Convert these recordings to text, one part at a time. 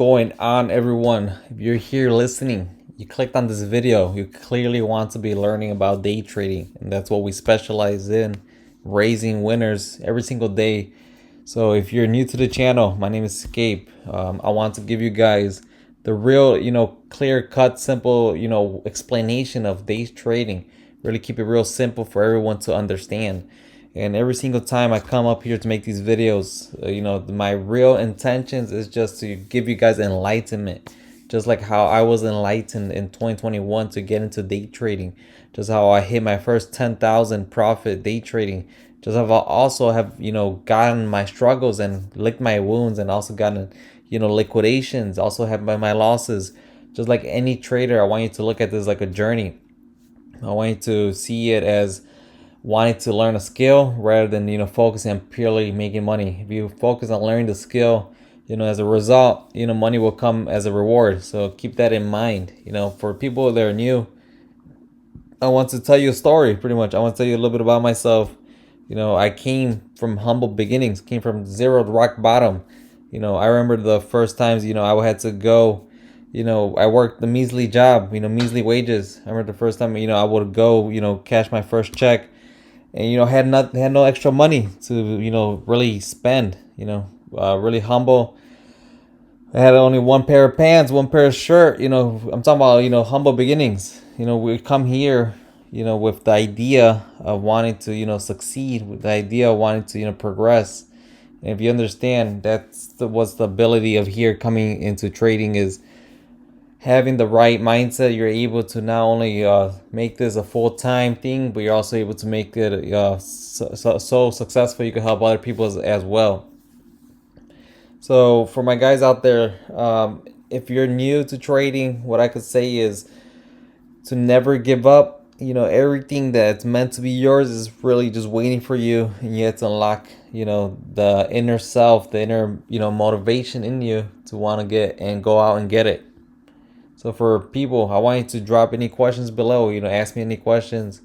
going on, everyone? If you're here listening, you clicked on this video, you clearly want to be learning about day trading, and that's what we specialize in, raising winners every single day. So if you're new to the channel, my name is Scape. I want to give you guys the real, clear cut, simple, explanation of day trading. Really keep it real simple for everyone to understand. And every single time I come up here to make these videos, my real intentions is just to give you guys enlightenment. Just like how I was enlightened in 2021 to get into day trading. Just how I hit my first 10,000 profit day trading. Just how I also have, gotten my struggles and licked my wounds, and also gotten, liquidations, also have my losses. Just like any trader, I want you to look at this like a journey. I want you to see it as wanting to learn a skill rather than focusing on purely making money. If you focus on learning the skill, as a result, money will come as a reward. So keep that in mind. For people that are new, I want to tell you a story. Pretty much, I want to tell you a little bit about myself. I came from humble beginnings, came from zero to rock bottom. I remember the first times I had to go. I worked the measly job, measly wages. I remember the first time I would go cash my first check, and had no extra money to really spend. Really humble. I had only one pair of pants, one pair of shirt. I'm talking about humble beginnings. We come here with the idea of wanting to succeed, with the idea of wanting to progress. And if you understand, what's the ability of here coming into trading is having the right mindset. You're able to not only make this a full-time thing, but you're also able to make it so successful you can help other people as well. So for my guys out there, if you're new to trading, what I could say is to never give up. Everything that's meant to be yours is really just waiting for you, and you have to unlock the inner self, the inner motivation in you to want to get and go out and get it. So for people, I want you to drop any questions below. Ask me any questions.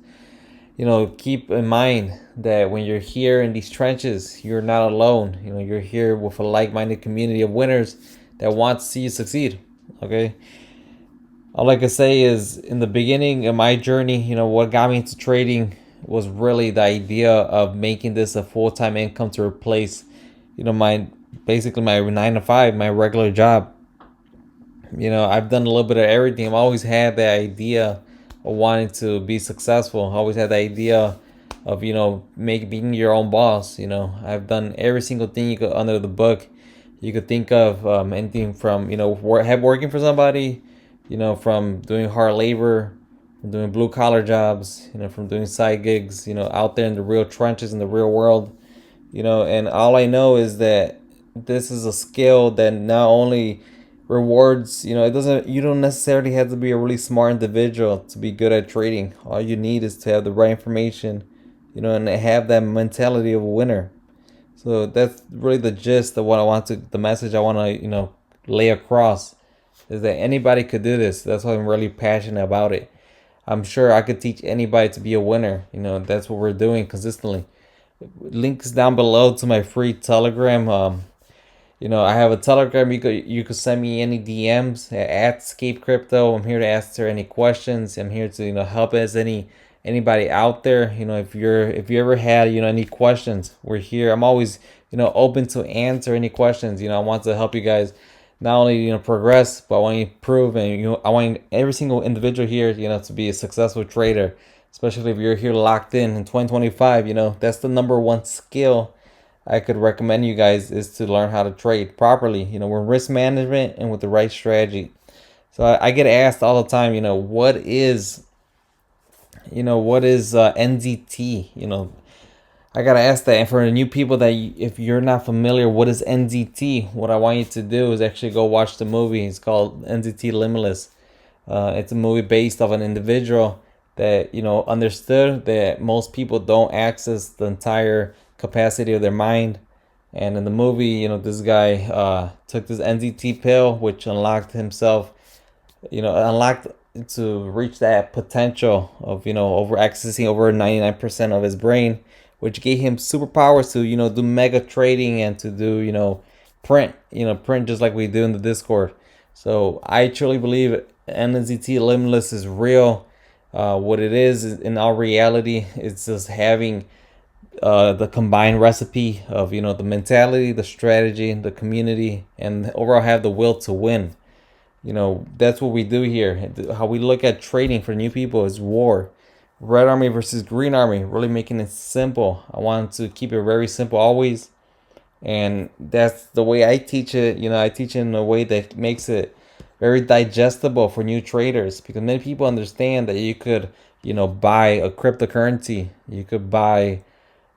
Keep in mind that when you're here in these trenches, you're not alone. You're here with a like-minded community of winners that want to see you succeed. Okay. All I can say is, in the beginning of my journey, what got me into trading was really the idea of making this a full-time income to replace, my 9 to 5, my regular job. I've done a little bit of everything. I've always had the idea of wanting to be successful. I always had the idea of being your own boss. I've done every single thing you could under the book. You could think of anything from working for somebody, from doing hard labor, from doing blue collar jobs, from doing side gigs, out there in the real trenches in the real world. And all I know is that this is a skill that not only rewards, you don't necessarily have to be a really smart individual to be good at trading. All you need is to have the right information, and have that mentality of a winner. So that's really the gist of the message I want to lay across, is that anybody could do this. That's why I'm really passionate about it. I'm sure I could teach anybody to be a winner. That's what we're doing consistently. Links down below to my free Telegram. I have a Telegram. You could send me any DMs at Escape Crypto. I'm here to answer any questions. I'm here to help anybody out there. If you ever had any questions, we're here. I'm always open to answer any questions. I want to help you guys not only progress, but I want you to prove, and I want every single individual here to be a successful trader. Especially if you're here locked in 2025. That's the number one skill I could recommend you guys, is to learn how to trade properly, with risk management and with the right strategy. So I get asked all the time, what is NZT? I gotta ask that. And for the new people, that if you're not familiar, what is NZT? What I want you to do is actually go watch the movie. It's called NZT Limitless. It's a movie based off an individual that understood that most people don't access the entire capacity of their mind. And in the movie, this guy took this NZT pill, which unlocked himself, unlocked to reach that potential of over accessing over 99% of his brain, which gave him superpowers to do mega trading and to do print, print just like we do in the Discord. So I truly believe NZT Limitless is real. What it is in all reality, it's just having the combined recipe of the mentality, the strategy, the community, and overall have the will to win. That's what we do here. How we look at trading for new people is war. Red army versus green army, really making it simple. I want to keep it very simple always, and that's the way I teach it. I teach it in a way that makes it very digestible for new traders, because many people understand that you could buy a cryptocurrency, you could buy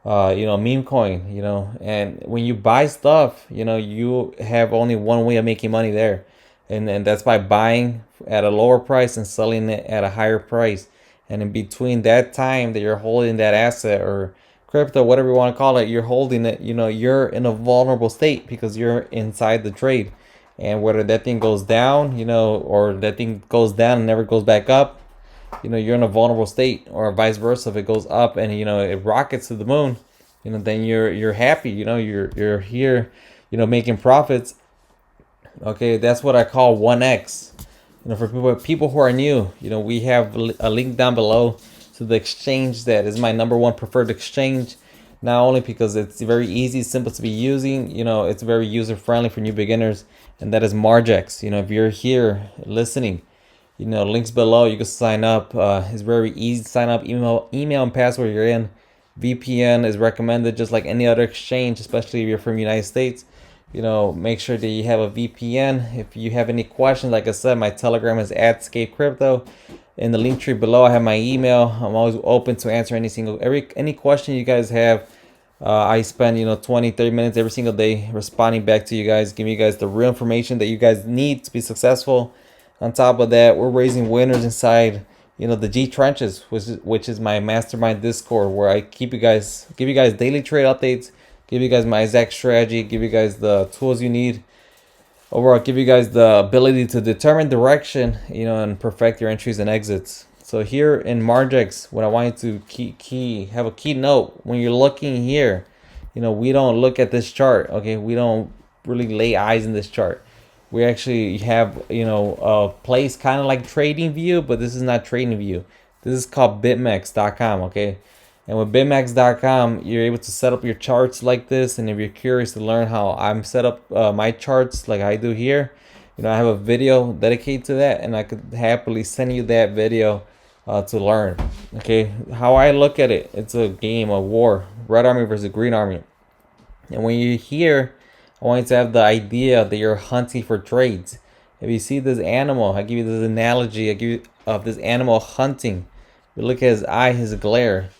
meme coin, and when you buy stuff, you have only one way of making money there, and that's by buying at a lower price and selling it at a higher price. And in between that time that you're holding that asset or crypto, whatever you want to call it, you're holding it, you're in a vulnerable state because you're inside the trade. And whether that thing goes down, or that thing goes down and never goes back up, you're in a vulnerable state, or vice versa. If it goes up and it rockets to the moon, then you're happy. You're here, making profits. Okay, that's what I call 1x. For people who are new, we have a link down below to the exchange that is my #1 preferred exchange. Not only because it's very easy, simple to be using, it's very user friendly for new beginners, and that is Margex. If you're here listening, links below. You can sign up. It's very easy to sign up. Email and password you're in. VPN is recommended, just like any other exchange, especially if you're from the United States. Make sure that you have a VPN. If you have any questions, like I said, my Telegram is @ScapeCrypto. In the link tree below, I have my email. I'm always open to answer any question you guys have. I spend 20-30 minutes every single day responding back to you guys, giving you guys the real information that you guys need to be successful. On top of that, we're raising winners inside the G Trenches, which is my mastermind Discord, where I give you guys daily trade updates, give you guys my exact strategy, give you guys the tools you need. Overall, give you guys the ability to determine direction, and perfect your entries and exits. So here in Margex, what I want you to have a key note when you're looking here, we don't look at this chart. Okay, we don't really lay eyes in this chart. We actually have a place kind of like Trading View, but this is not Trading View. This is called bitmax.com. Okay. And with bitmax.com, you're able to set up your charts like this. And if you're curious to learn how I'm set up my charts like I do here, I have a video dedicated to that, and I could happily send you that video to learn. Okay, how I look at it, it's a game of war, red army versus green army. And when you're here, I want you to have the idea that you're hunting for trades. If you see this animal, I give you this analogy, I give you of this animal hunting. You look at his eye, his glare.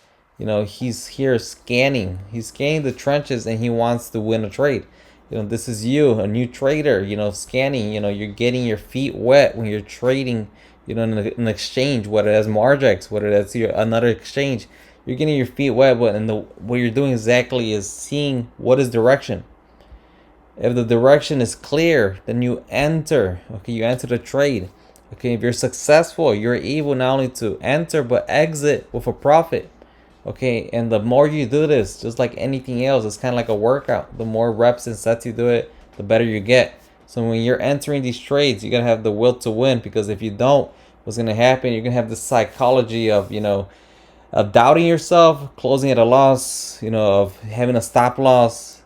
He's here scanning. He's scanning the trenches, and he wants to win a trade. This is you, a new trader, scanning. You're getting your feet wet when you're trading, in an exchange, whether that's Margex, whether that's another exchange. You're getting your feet wet, what you're doing exactly is seeing what is direction. If the direction is clear, then you enter. Okay, you enter the trade. Okay, if you're successful, you're able not only to enter but exit with a profit. Okay, and the more you do this, just like anything else, it's kind of like a workout. The more reps and sets you do it, the better you get. So when you're entering these trades, you're gonna have the will to win, because if you don't, what's gonna happen? You're gonna have the psychology of of doubting yourself, closing at a loss, of having a stop loss,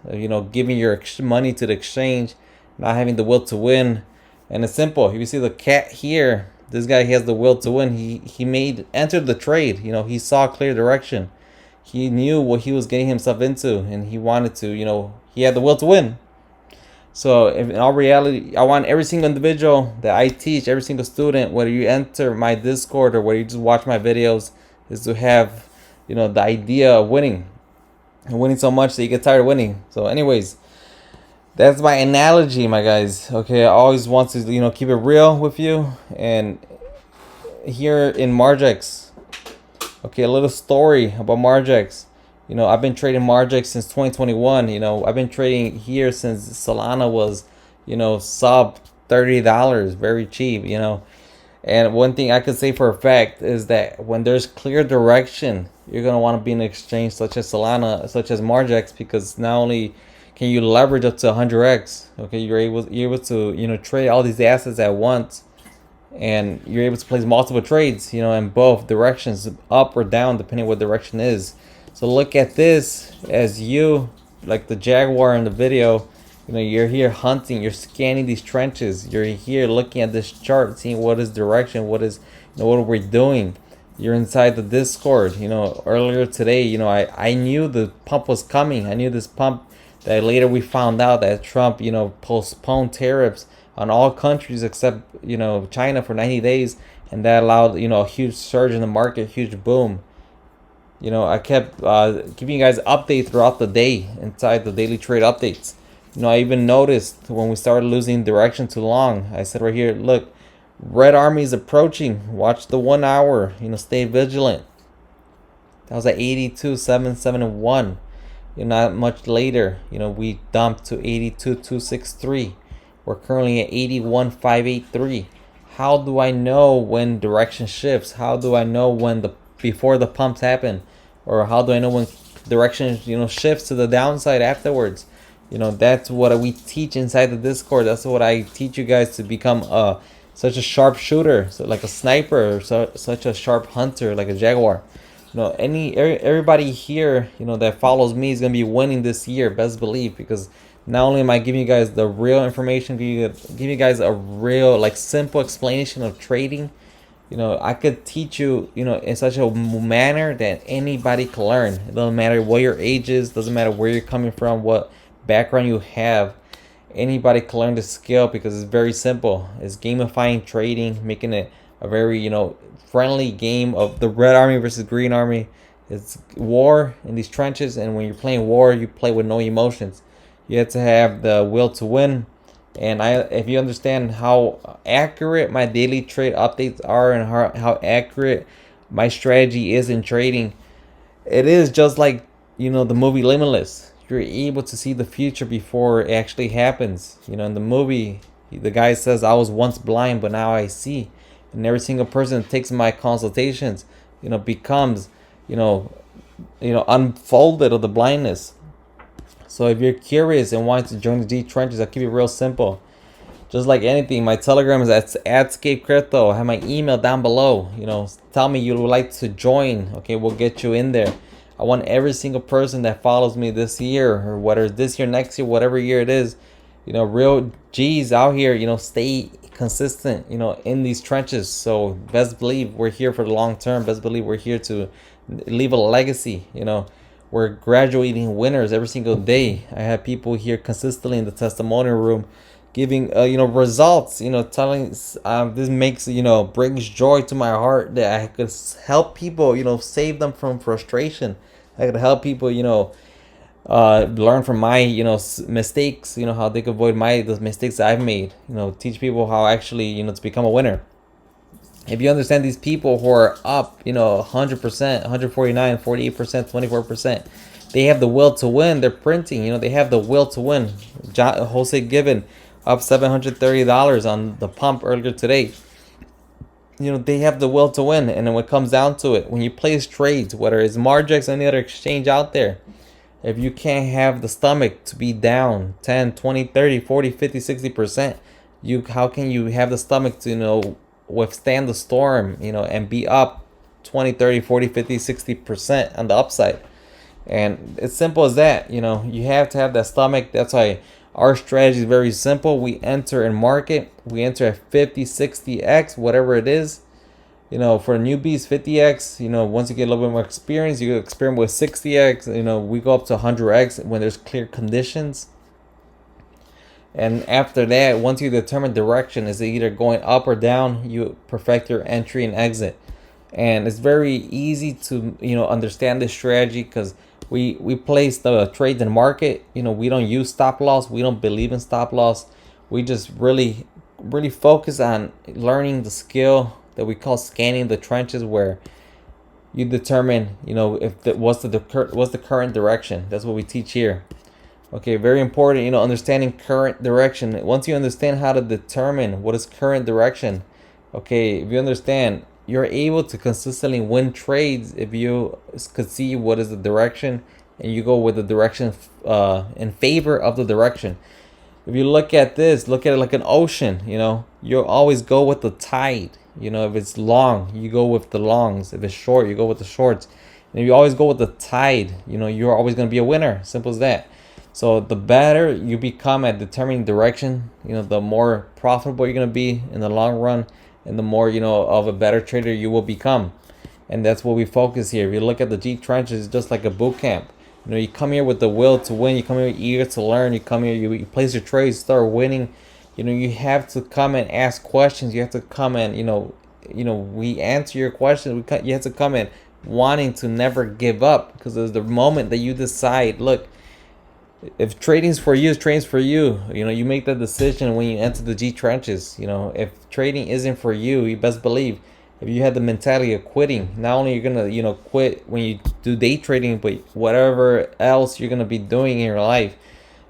giving your money to the exchange, not having the will to win. And it's simple. If you see the cat here, this guy, he has the will to win. He entered the trade. He saw clear direction. He knew what he was getting himself into, and he wanted to, he had the will to win. So in all reality, I want every single individual that I teach, every single student, whether you enter my Discord or whether you just watch my videos, is to have, the idea of winning, and winning so much that you get tired of winning. So anyways, that's my analogy, my guys. Okay, I always want to, keep it real with you. And here in Margex, okay, a little story about Margex. I've been trading Margex since 2021. I've been trading here since Solana was, sub $30, very cheap. And one thing I could say for a fact is that when there's clear direction, you're gonna want to be in an exchange such as Solana, such as Margex, because not only Can you leverage up to 100x? Okay, you're able to, trade all these assets at once, and you're able to place multiple trades, in both directions, up or down, depending what direction is. So look at this as you, like the jaguar in the video, you're here hunting, you're scanning these trenches, you're here looking at this chart, seeing what is direction, what is, what are we doing. You're inside the Discord. Earlier today, I knew the pump was coming. I knew this pump that later we found out that Trump, postponed tariffs on all countries except, China for 90 days. And that allowed, a huge surge in the market, huge boom. I kept giving you guys updates throughout the day inside the daily trade updates. I even noticed when we started losing direction too long, I said right here, look, Red Army is approaching. Watch the 1 hour. Stay vigilant. That was at 82.771. Not much later, we dumped to 82.263. We're currently at 81.583. How do I know when direction shifts? How do I know when before the pumps happen, or how do I know when direction shifts to the downside afterwards? That's what we teach inside the Discord. That's what I teach you guys to become such a sharp shooter, so like a sniper, or such a sharp hunter like a jaguar. Everybody here, that follows me is gonna be winning this year, best believe, because not only am I giving you guys the real information, giving you guys a real, like, simple explanation of trading. I could teach you, in such a manner that anybody can learn. It doesn't matter what your age is, doesn't matter where you're coming from, what background you have. Anybody can learn the skill because it's very simple. It's gamifying trading, making it a very, friendly game of the Red Army versus Green Army. It's war in these trenches, and when you're playing war, you play with no emotions. You have to have the will to win. And if you understand how accurate my daily trade updates are, and how accurate my strategy is in trading, it is just like, the movie Limitless. You're able to see the future before it actually happens. In the movie, the guy says, I was once blind, but now I see. And every single person that takes my consultations, becomes, unfolded of the blindness. So if you're curious and want to join the G trenches, I'll keep it real simple. Just like anything, my Telegram is at Adscape Crypto. I have my email down below. Tell me you would like to join. Okay, we'll get you in there. I want every single person that follows me this year, or whether it's this year, next year, whatever year it is, real G's out here, stay consistent, in these trenches. So best believe we're here for the long term. Best believe we're here to leave a legacy. We're graduating winners every single day. I have people here consistently in the testimonial room giving results, telling this makes, brings joy to my heart that I could help people, save them from frustration. I could help people, learn from my, mistakes, how they could avoid those mistakes I've made, teach people how actually, to become a winner. If you understand these people who are up, 100%, 149, 48%, 24%, they have the will to win. They're printing, they have the will to win. Jose Given up $730 on the pump earlier today. They have the will to win. And then when it comes down to it, when you place trades, whether it's Margex or any other exchange out there, if you can't have the stomach to be down 10, 20, 30, 40, 50, 60%, how can you have the stomach to, withstand the storm, and be up 20, 30, 40, 50, 60% on the upside? And it's simple as that. You have to have that stomach. That's why our strategy is very simple. We enter in market. We enter at 50, 60x, whatever it is. For newbies, 50x. Once you get a little bit more experience, you experiment with 60x. We go up to 100x when there's clear conditions. And after that, once you determine direction, is it either going up or down, you perfect your entry and exit. And it's very easy to understand this strategy, because we place the trades in market. We don't use stop loss. We don't believe in stop loss. We just really focus on learning the skill that we call scanning the trenches, where you determine what's the current direction. That's what we teach here. Okay, very important, understanding current direction. Once you understand how to determine what is current direction, okay, if you understand, you're able to consistently win trades if you could see what is the direction and you go with the direction in favor of the direction. If you look at this, look at it like an ocean, you'll always go with the tide. If it's long, you go with the longs. If it's short, you go with the shorts. And if you always go with the tide, you're always going to be a winner. Simple as that. So the better you become at determining direction, the more profitable you're going to be in the long run, and the more, of a better trader you will become. And that's what we focus here. If you look at the G trenches, it's just like a boot camp. You come here with the will to win. You come here eager to learn. You come here, you place your trades, start winning. You have to come and ask questions. You have to come and, we answer your questions. You have to come in wanting to never give up, because there's the moment that you decide, look, if trading's for you, trading's for you. You make that decision when you enter the G trenches. If trading isn't for you, you best believe, if you had the mentality of quitting, not only you're gonna quit when you do day trading, but whatever else you're gonna be doing in your life,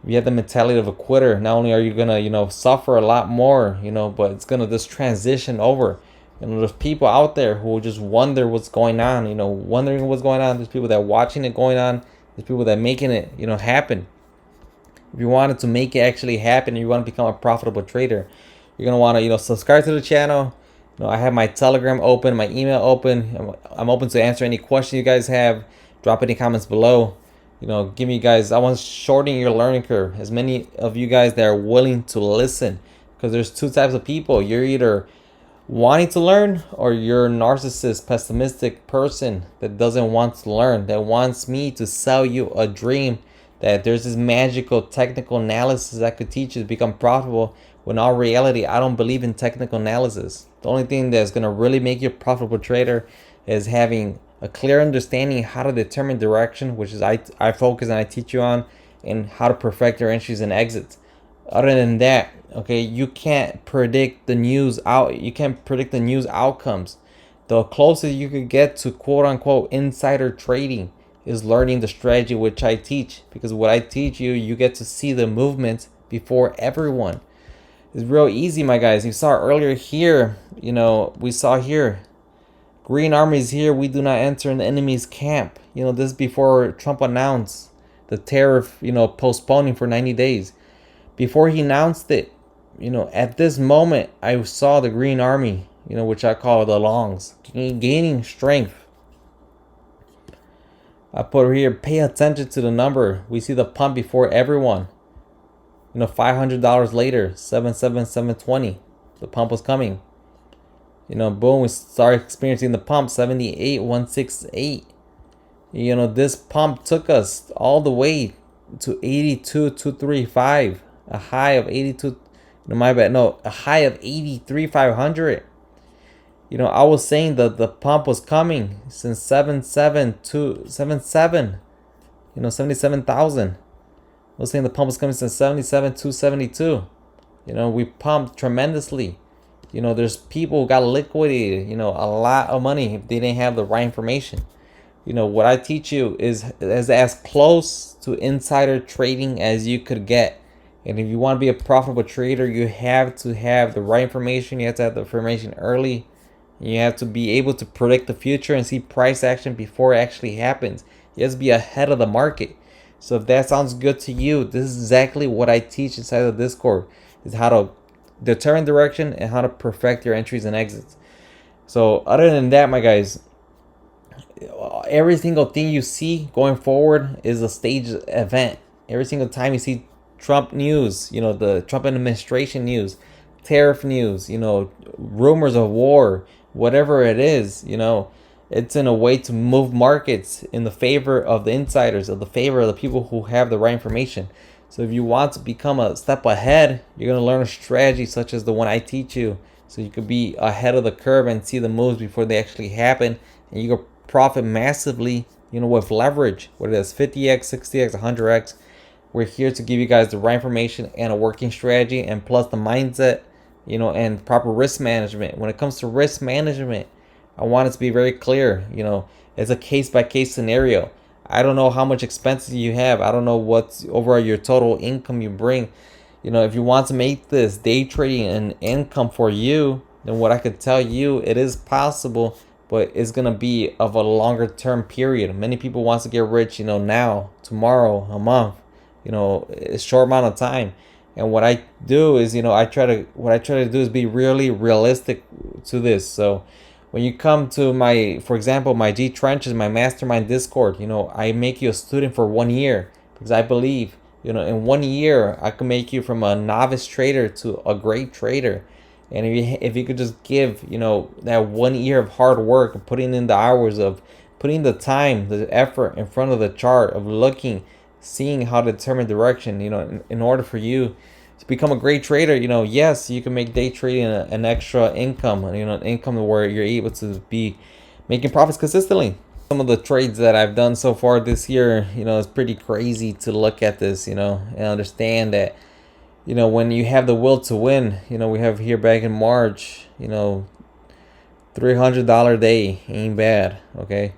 if you have the mentality of a quitter, not only are you gonna suffer a lot more, but it's gonna just transition over. There's people out there who will just wonder what's going on, wondering what's going on. There's people that are watching it going on. There's people that are making it happen. If you wanted to make it actually happen and you want to become a profitable trader, you're going to want to subscribe to the channel. I have my Telegram open, my email open. I'm open to answer any questions you guys have. Drop any comments below. Give me, guys, I want to shorten your learning curve. As many of you guys that are willing to listen, because there's two types of people. You're either wanting to learn, or you're a narcissist, pessimistic person that doesn't want to learn, that wants me to sell you a dream, that there's this magical technical analysis that could teach you to become profitable, when in all reality, I don't believe in technical analysis. The only thing that's going to really make you a profitable trader is having a clear understanding how to determine direction, which is I focus and I teach you on, and how to perfect your entries and exits. Other than that, okay, you can't predict the news out. You can't predict the news outcomes. The closest you could get to quote unquote insider trading is learning the strategy which I teach, because what I teach you, you get to see the movements before everyone. It's real easy, my guys. You saw earlier here, we saw here, Green Army's here. We do not enter an enemy's camp. This is before Trump announced the tariff, postponing for 90 days. Before he announced it, at this moment, I saw the Green Army, which I call the longs, gaining strength. I put here, pay attention to the number. We see the pump before everyone. $500 later, 720. The pump was coming. Boom, we start experiencing the pump, 78,168. This pump took us all the way to 82,235. A high of 82, a high of 83,500. I was saying that the pump was coming since 77,000. I was saying the pump was coming since 77,272. We pumped tremendously. There's people who got liquidated, a lot of money if they didn't have the right information. What I teach you is as close to insider trading as you could get. And if you want to be a profitable trader, you have to have the right information. You have to have the information early. You have to be able to predict the future and see price action before it actually happens. You have to be ahead of the market. So if that sounds good to you, this is exactly what I teach inside the Discord, is how to determine direction and how to perfect your entries and exits. So other than that, my guys, every single thing you see going forward is a staged event. Every single time you see Trump news, the Trump administration news, tariff news, rumors of war, whatever it is, it's in a way to move markets in the favor of the insiders, of the favor of the people who have the right information. So if you want to become a step ahead, you're going to learn a strategy such as the one I teach you, so you could be ahead of the curve and see the moves before they actually happen, and you can profit massively, with leverage, whether it's 50x, 60x, 100x. We're here to give you guys the right information and a working strategy, and plus the mindset, and proper risk management. When it comes to risk management, I want it to be very clear. It's a case-by-case scenario. I don't know how much expenses you have. I don't know what's overall your total income you bring. If you want to make this day trading an income for you, then what I could tell you, it is possible, but it's gonna be of a longer term period. Many people wants to get rich, now, tomorrow, a month, a short amount of time. And what I do is, what I try to do is be really realistic to this. So when you come to for example, my G Trenches, my mastermind Discord, I make you a student for 1 year, because I believe, in 1 year, I can make you from a novice trader to a great trader. And if you could just give, that 1 year of hard work, and putting in the hours, of putting the time, the effort in front of the chart, of looking, seeing how to determine direction, in order for you to become a great trader, yes, you can make day trading an extra income, an income where you're able to be making profits consistently. Some of the trades that I've done so far this year, it's pretty crazy to look at this, and understand that, when you have the will to win, we have here back in March, $300 day ain't bad, okay?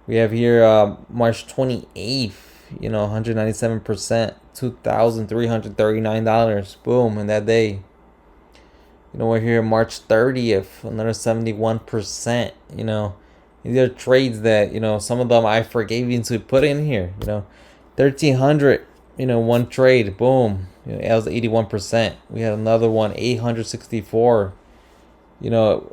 We have here March 28th, 197%, $2,339, boom, in that day. We're here March 30th, another 71%, These are trades that, some of them I forgave you to put in here, 1,300, one trade, boom, that was 81%. We had another one, 864.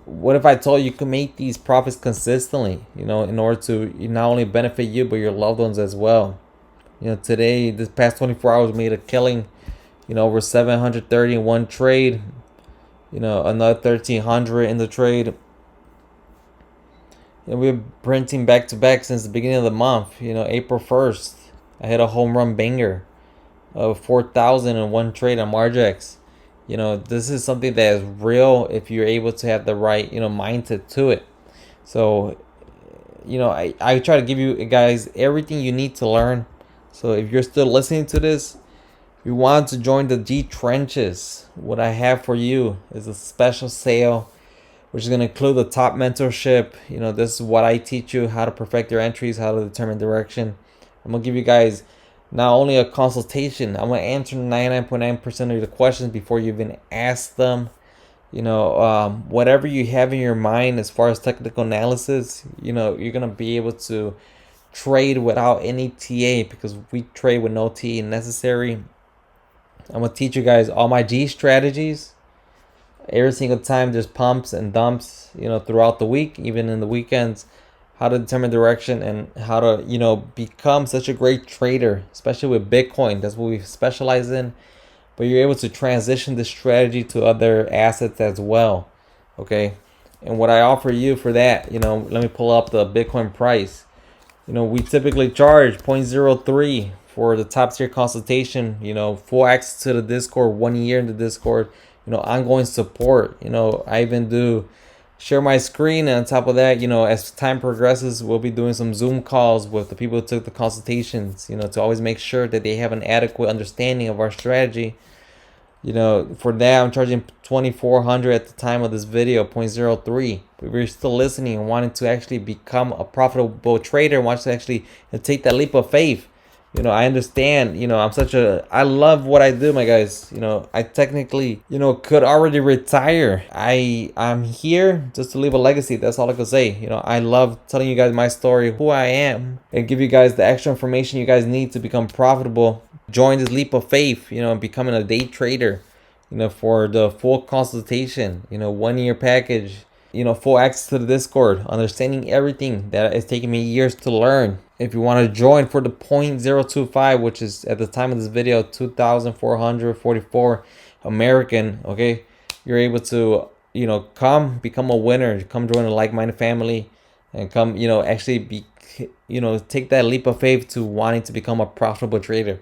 What if I told you could make these profits consistently, in order to not only benefit you, but your loved ones as well? Today, this past 24 hours, made a killing, over 730 in one trade, another 1,300 in the trade. And we're printing back to back since the beginning of the month, April 1st. I hit a home run banger of 4,000 in one trade on Margex. This is something that is real if you're able to have the right, mindset to it. So, I try to give you guys everything you need to learn. So if you're still listening to this, if you want to join the G Trenches, what I have for you is a special sale, which is going to include the top mentorship. This is what I teach you, how to perfect your entries, how to determine direction. I'm going to give you guys not only a consultation, I'm going to answer 99.9% of the questions before you even ask them. Whatever you have in your mind as far as technical analysis, you're going to be able to trade without any TA, because we trade with no TA necessary. I'm going to teach you guys all my G strategies. Every single time there's pumps and dumps, throughout the week, even in the weekends, how to determine direction and how to, become such a great trader, especially with Bitcoin. That's what we specialize in. But you're able to transition this strategy to other assets as well. Okay. And what I offer you for that, let me pull up the Bitcoin price. We typically charge 0.03 for the top tier consultation, full access to the Discord, 1 year in the Discord, ongoing support. I even do share my screen, and on top of that, as time progresses, we'll be doing some Zoom calls with the people who took the consultations, to always make sure that they have an adequate understanding of our strategy. For that, I'm charging $2,400 at the time of this video, 0.03. But if you're still listening and wanting to actually become a profitable trader, wants to actually take that leap of faith, I understand, I love what I do, my guys. I technically, could already retire. I'm here just to leave a legacy. That's all I could say. I love telling you guys my story, who I am, and give you guys the extra information you guys need to become profitable. Join this leap of faith, becoming a day trader, for the full consultation, 1 year package, full access to the Discord, understanding everything that is taking me years to learn. If you want to join for the 0.025, which is at the time of this video, 2,444 American, okay, you're able to, come become a winner, come join a like-minded family, and come, actually be, take that leap of faith to wanting to become a profitable trader.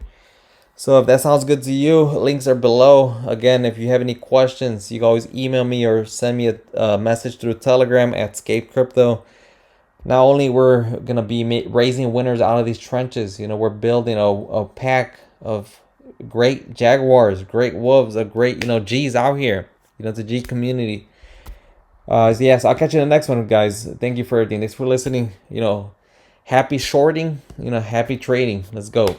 So if that sounds good to you, links are below. Again, if you have any questions, you can always email me or send me a message through Telegram at Scape Crypto. Not only we're going to be raising winners out of these trenches, we're building a pack of great Jaguars, great Wolves, a great, G's out here, the G community. So yes, I'll catch you in the next one, guys. Thank you for everything. Thanks for listening. Happy shorting, happy trading. Let's go.